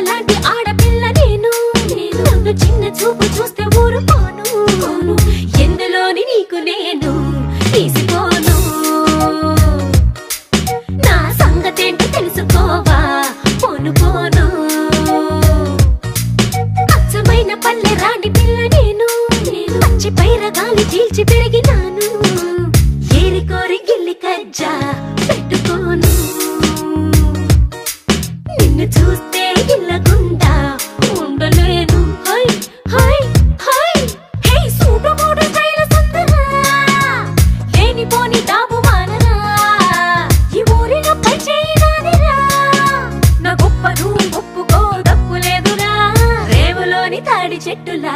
లాంటి ఆడపిల్ల నేను నన్ను చిన్న చూపు చూస్తే ఊరుకోను ఎందులోని నీకు నేను తీసుకోను నా సంగతేంటో తెలుసుకోవా పోను పోను అచ్చమైన పల్లె రాణి పిల్ల నేను పచ్చి పైరగాలి చీల్చి పెరిగినాను ఏరి కోరి గిల్లి కజ్జా పెట్టుకోను నిన్ను చూస్తే ఇల్లకుండా ఉండలేను హై హై హై హే సూటు మూడు స్టైల్ సుందరా లేనిపోని డాబు మానరా ఈ ఊరిలో పై చేయనాదిరా నా గొప్పను ఒప్పుకో తప్పు లేదురా రేవులోని తాడి చెట్టులా